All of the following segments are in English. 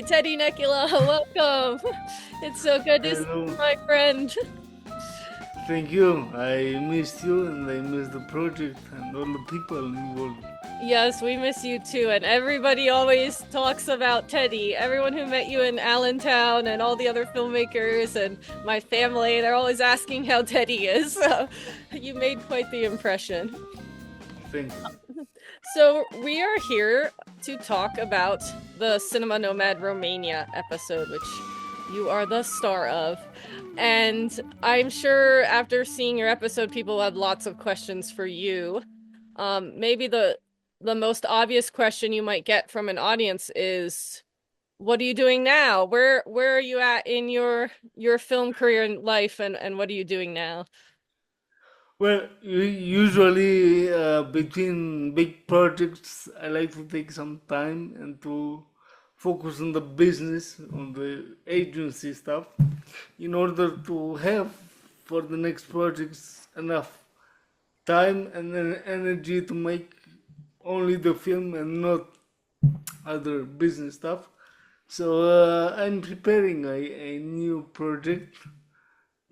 Hi, Tedy Necula. Welcome. It's so good to see you, Hello, my friend. thank you. I missed you and I missed the project and all the people involved. Yes, we miss you too. And everybody always talks about Teddy. Everyone who met you in Allentown and all the other filmmakers and my family, they're always asking how Teddy is. So you made quite the impression. Thank So we are here to talk about the Cinema Nomad Romania episode, which you are the star of. And I'm sure after seeing your episode, people have lots of questions for you. Maybe the most obvious question you might get from an audience is, what are you doing now? Where are you at in your film career and life, and what are you doing now? Well, usually between big projects, I like to take some time and to focus on the business, on the agency stuff, in order to have for the next projects enough time and energy to make only the film and not other business stuff. So I'm preparing a new project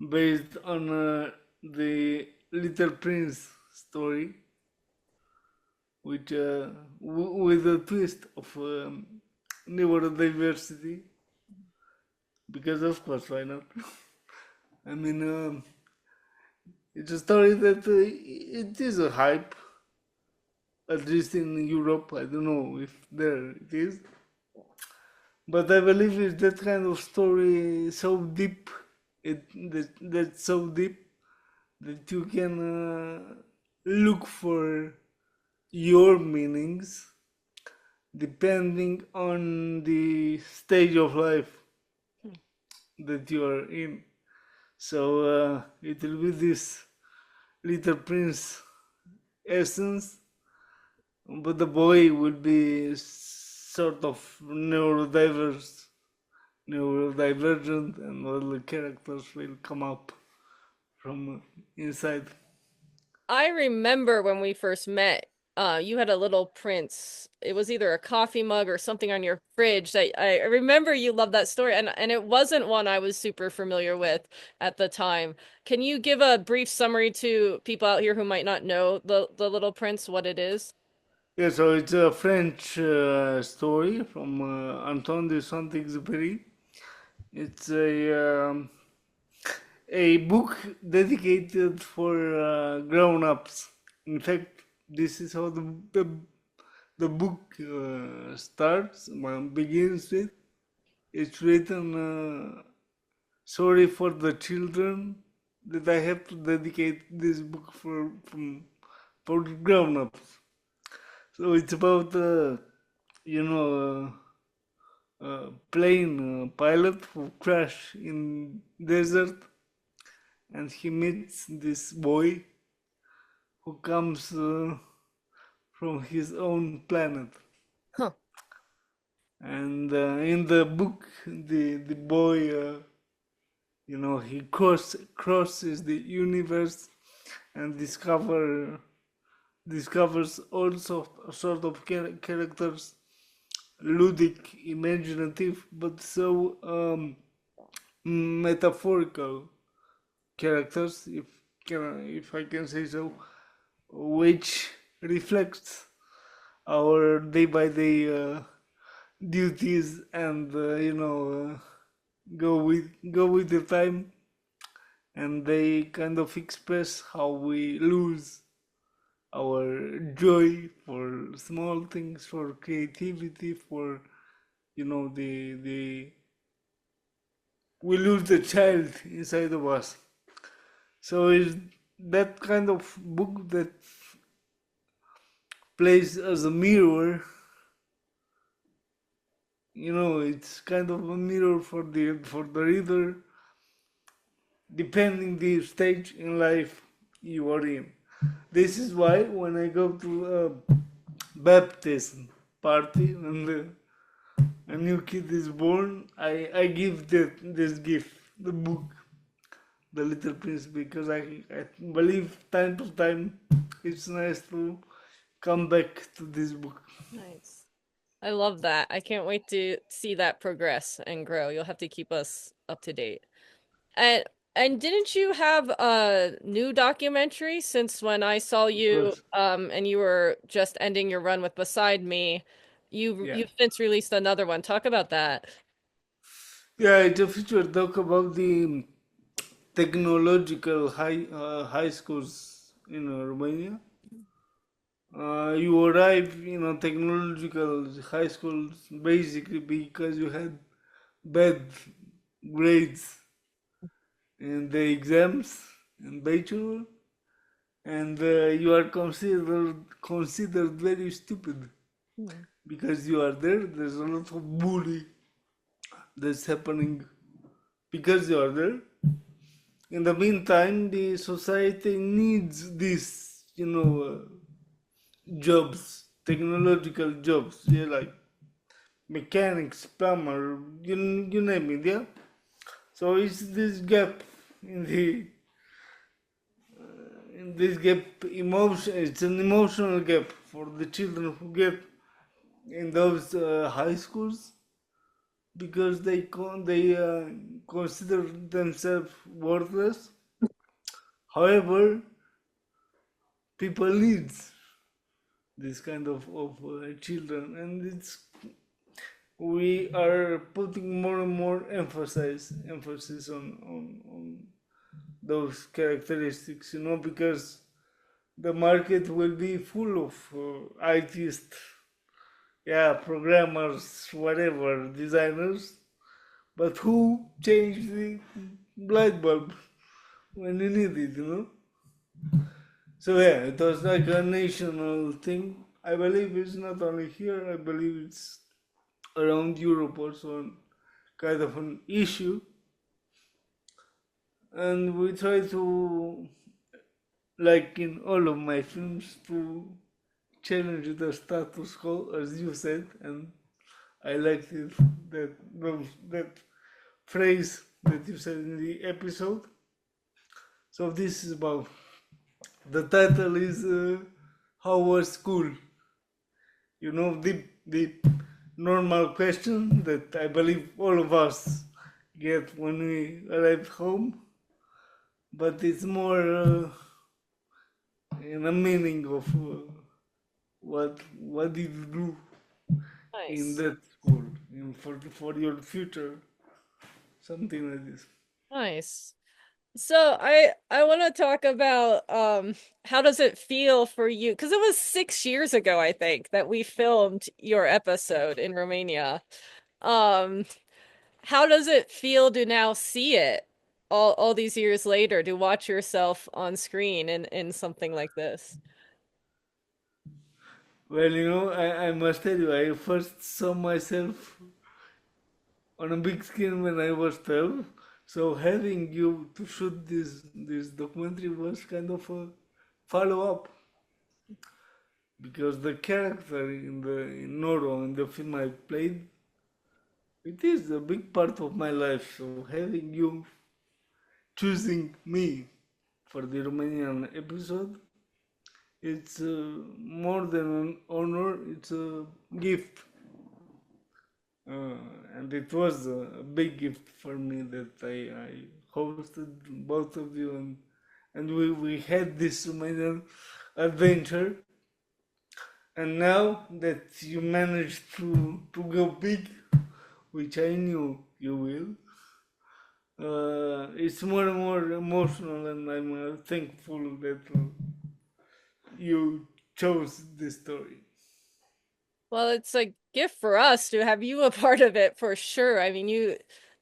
based on the Little Prince story, which with a twist of neurodiversity, because of course why not? I mean, it's a story that it is a hype, at least in Europe. I don't know if there it is, but I believe it's that kind of story so deep, that's so deep that you can look for your meanings depending on the stage of life that you are in. So it will be this Little Prince essence, but the boy will be sort of neurodivergent, and all the characters will come up from inside. I remember when we first met, you had a little prince. It was either a coffee mug or something on your fridge. That I remember you loved that story, and it wasn't one I was super familiar with at the time. Can you give a brief summary to people out here who might not know the Little Prince, what it is? Yeah, so it's a French story from Antoine de Saint-Exupéry. It's a book dedicated for grown-ups. In fact, this is how the book starts, begins with. It's written, sorry for the children that I have to dedicate this book for grown-ups. So it's about, plane pilot who crash in desert, and he meets this boy who comes from his own planet. Huh. And in the book, the boy, he crosses the universe and discovers all sort of characters, ludic, imaginative, but so metaphorical characters, if I can say so, which reflects our day by day duties, and go with the time, and they kind of express how we lose our joy for small things, for creativity, for the we lose the child inside of us. So it's that kind of book that plays as a mirror. It's kind of a mirror for the reader, depending the stage in life you are in. This is why when I go to a baptism party and a new kid is born, I give this gift, the book, The Little Prince, because I believe time to time it's nice to come back to this book. Nice. I love that. I can't wait to see that progress and grow. You'll have to keep us up to date. And and didn't you have a new documentary since when I saw Of you course. and you were just ending your run with Beside Me, Yeah. you've since released another one. Talk about that. Yeah, it's a feature talk about the technological high schools in Romania. You arrive in a technological high schools basically because you had bad grades in the exams in bachelor, and you are considered very stupid Hmm. because you are there. There's a lot of bully that's happening because you are there. In the meantime, the society needs this, jobs, technological jobs, yeah, like mechanics, plumber, you name it, yeah. So it's this gap in the in this gap emotion. It's an emotional gap for the children who get in those high schools because they consider themselves worthless. However, people needs this kind of children, and it's we are putting more and more emphasis on those characteristics, because the market will be full of artists, yeah, programmers, whatever, designers, but who changed the light bulb when you need it? So yeah, it was like a national thing. I believe it's not only here. I believe it's around Europe also, kind of an issue, and we try to, like in all of my films, to challenge the status quo, as you said, and I liked it that phrase that you said in the episode. So this is about the title is how was school? The normal question that I believe all of us get when we arrive home, but it's more in a meaning of what did you do in Nice. that school for your future, something like this. Nice. So I want to talk about how does it feel for you? Because it was 6 years ago, I think, that we filmed your episode in Romania. Um, how does it feel to now see it all these years later, to watch yourself on screen in something like this? Well, I must tell you, I first saw myself on a big screen when I was 12. So having you to shoot this documentary was kind of a follow up because the character in Noro in the film I played, it is a big part of my life. So having you choosing me for the Romanian episode, it's more than an honor. It's a gift. Uh, and it was a big gift for me that I hosted both of you, and we had this Romanian adventure. And now that you managed to go big, which I knew you will, it's more and more emotional, and I'm thankful that you chose this story. Well, it's a gift for us to have you a part of it for sure. I mean,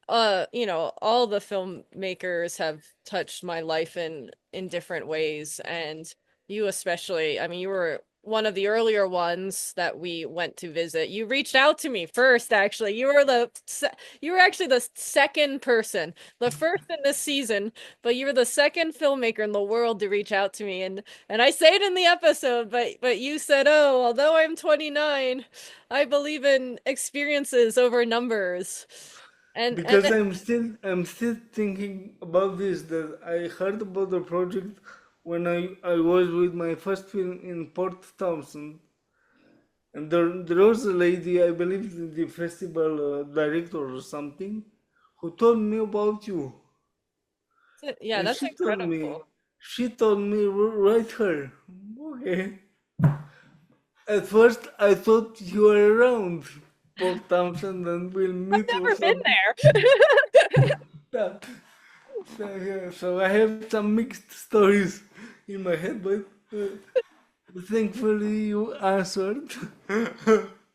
all the filmmakers have touched my life in different ways, and you especially. I mean, you were one of the earlier ones that we went to visit. You reached out to me first, actually. You were actually the second person, the first in this season, but you were the second filmmaker in the world to reach out to me, and I say it in the episode, but you said, "Oh, although I'm 29, I believe in experiences over numbers." And Because I'm still thinking about this, that I heard about the project when I was with my first film in Port Townsend, And there was a lady, I believe the festival director or something, who told me about you. Yeah, And that's incredible. she told me, write her. Okay. At first, I thought you were around, Port Townsend, and we'll I've meet or never been something. there. Yeah. So I have some mixed stories in my head, but thankfully you answered.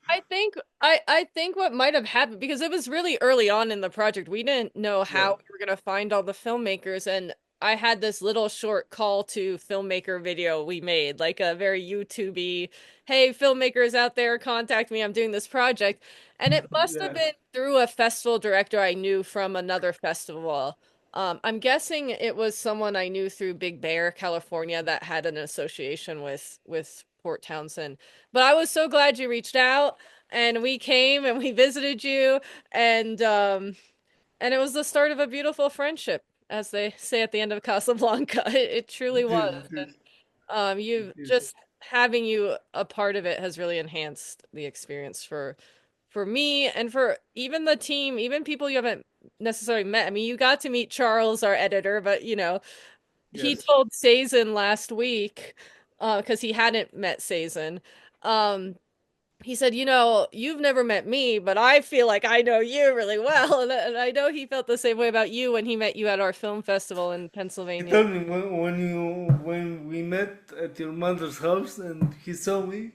I think what might have happened because it was really early on in the project. We didn't know Yeah. how we were gonna find all the filmmakers, and I had this little short call to filmmaker video we made, like a very YouTubey, hey, filmmakers out there, contact me. I'm doing this project. And it must have Yeah. been through a festival director I knew from another festival. I'm guessing it was someone I knew through Big Bear, California, that had an association with Port Townsend. But I was so glad you reached out and we came and we visited you and it was the start of a beautiful friendship, as they say at the end of Casablanca. It truly It is. was. It is. It You is. just having you a part of it has really enhanced the experience for me and for even the team, even people you haven't necessarily met. I mean, you got to meet Charles, our editor, but he Yes. told Sazen last week, because he hadn't met Sazen. Um, he said, you've never met me, but I feel like I know you really well. And I know he felt the same way about you when he met you at our film festival in He Pennsylvania. told me when we met at your mother's house and he saw me,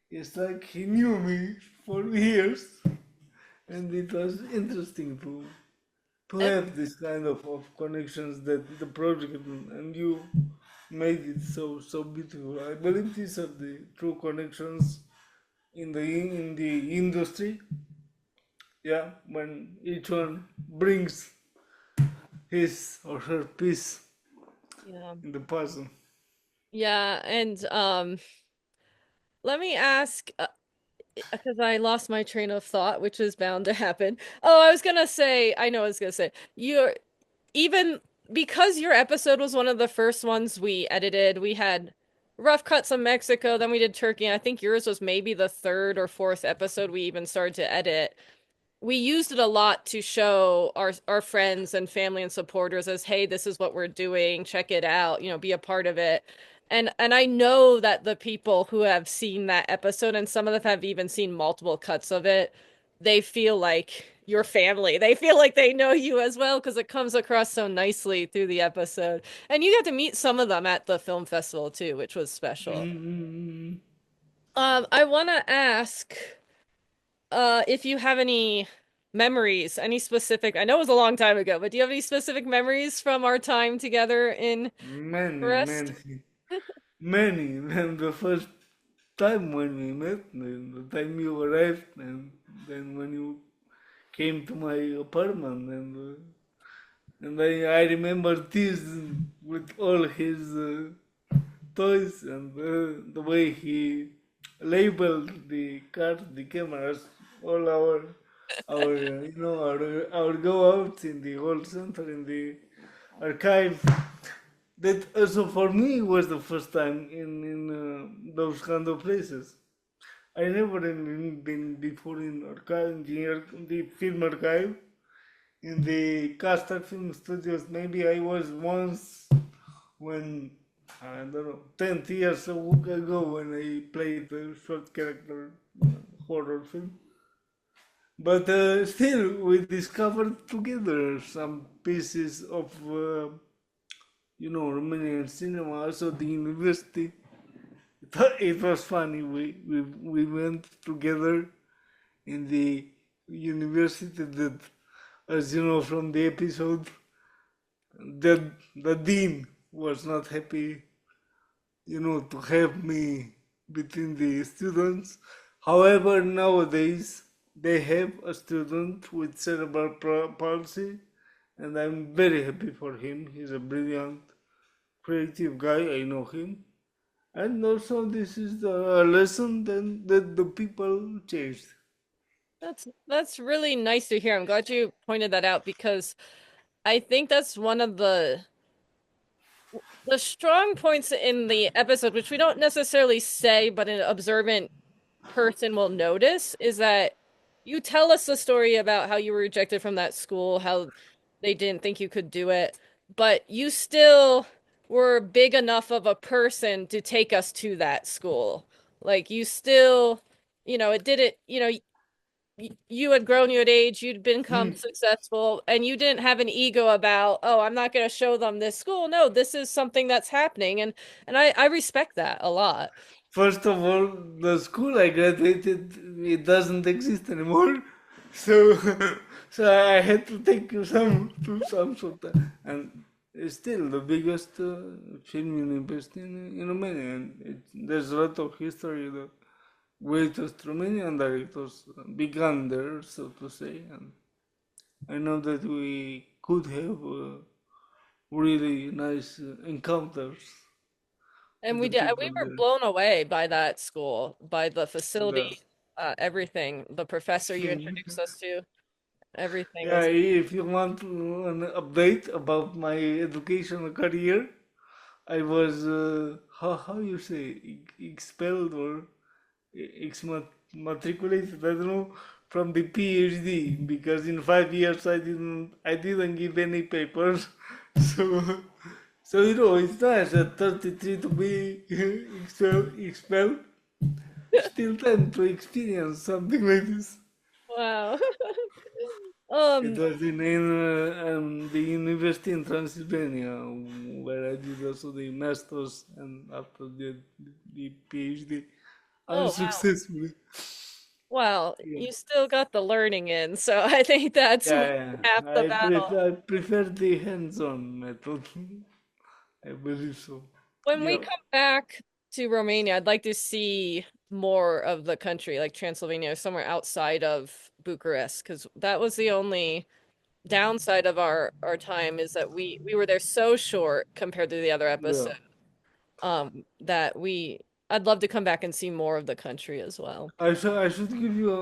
it's like he knew me for years, and it was interesting to And have this kind of connections that the project and you made it so beautiful. I believe these are the true connections in the industry. Yeah, when each one brings his or her piece yeah. in the puzzle. Yeah, and let me ask, because I lost my train of thought, which is bound to happen. Oh, I was gonna say, I know what I was gonna say. You're even because your episode was one of the first ones we edited, we had rough cuts of Mexico, then we did Turkey, and I think yours was maybe the third or fourth episode we even started to edit. We used it a lot to show our friends and family and supporters as, hey, this is what we're doing, check it out, be a part of it. And I know that the people who have seen that episode, and some of them have even seen multiple cuts of it, they feel like your family. They feel like they know you as well because it comes across so nicely through the episode. And you got to meet some of them at the film festival too, which was special. Mm-hmm. I want to ask if you have any memories, any specific, I know it was a long time ago, but do you have any specific memories from our time together in Many, Forest? many, many. And the first time when we met, the time you arrived, and then when you came to my apartment, and I remember this with all his toys and the way he labeled the cars, the cameras, all our our go outs in the whole center in the archive. That also for me was the first time in those kind of places. I never been before in archive, in the film archive, in the Castor Film Studios. Maybe I was once when, I don't know, 10 years ago when I played the short character horror film. But still, we discovered together some pieces of, Romanian cinema, also the university. It was funny. We went together in the university that, as you know from the episode, that the dean was not happy, to have me between the students. However, nowadays they have a student with cerebral palsy, and I'm very happy for him. He's a brilliant, creative guy. I know him. And also, this is a lesson then that the people changed. That's really nice to hear. I'm glad you pointed that out because I think that's one of the strong points in the episode, which we don't necessarily say, but an observant person will notice is that you tell us the story about how you were rejected from that school, how they didn't think you could do it, but you still were big enough of a person to take us to that school. Like you still, it didn't, you had grown, you had aged, you'd become successful, and you didn't have an ego about, oh, I'm not going to show them this school. No, this is something that's happening, and I respect that a lot. First of all, the school I graduated, it doesn't exist anymore. So, so I had to take some to some sort of, and it's still the biggest film university in Romania. And there's a lot of history. The greatest Romanian directors began there, so to say. And I know that we could have really nice encounters And with we the did, people we were there. blown away by that school, by the Yeah. facility, everything, the professor you introduced us to, everything Yeah, was. if you want an update about my educational career, I was how you say expelled or matriculated, I don't know, from the PhD because in 5 years I didn't give any papers. So it's nice at 33 to be expelled. Still time to experience something like this. Wow. It was in the university in Transylvania where I did also the masters and after the PhD Oh, wow. unsuccessfully. Well, Yeah, you still got the learning in, so I think that's yeah, half yeah. the I battle. prefer I prefer the hands-on method. I believe so. When we Yeah, come back to Romania, I'd like to see more of the country, like Transylvania, somewhere outside of Bucharest, because that was the only downside of our time is that we were there so short compared to the other yeah. episodes. That I'd love to come back and see more of the country as well. I should give you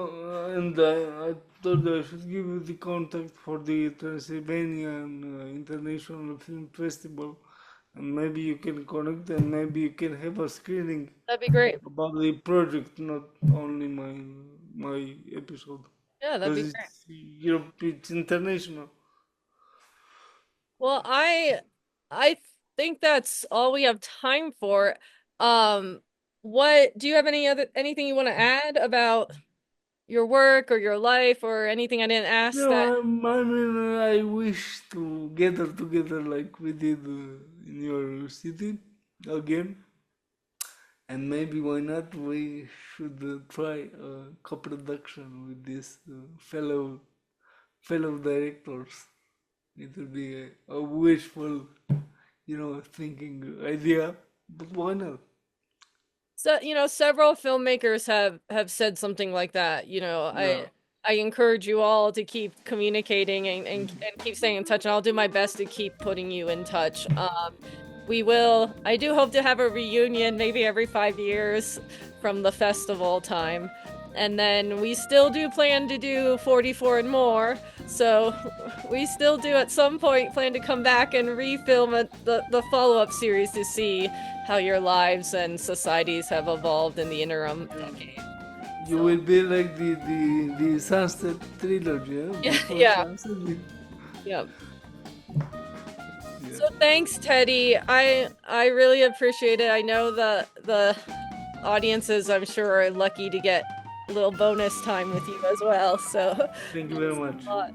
and I told you I should give you the contact for the Transylvanian International Film Festival, and maybe you can connect and maybe you can have a screening That'd be great. about the project, not only my episode, Yeah, that'd because be great. it's international. Well, I think that's all we have time for. Um, what do you have anything you want to add about your work or your life or anything I didn't ask No, that I mean, I wish to gather together like we did in your city again. And maybe why not we should try a co-production with these fellow directors. It would be a wishful, thinking idea, but why not? so several filmmakers have said something like that. Yeah. I encourage you all to keep communicating and keep staying in touch, and I'll do my best to keep putting you in touch. I do hope to have a reunion maybe every 5 years from the festival time. And then we still do plan to do 44 and more. So we still do at some point plan to come back and refilm the follow-up series to see how your lives and societies have evolved in the interim decade. You So will be like the Sunset trilogy, yeah? yeah, Before yeah, Sunset. yeah. Yeah. So thanks, Teddy. I really appreciate it. I know the audiences, I'm sure, are lucky to get a little bonus time with you as well. So Thank you very thanks much. a lot.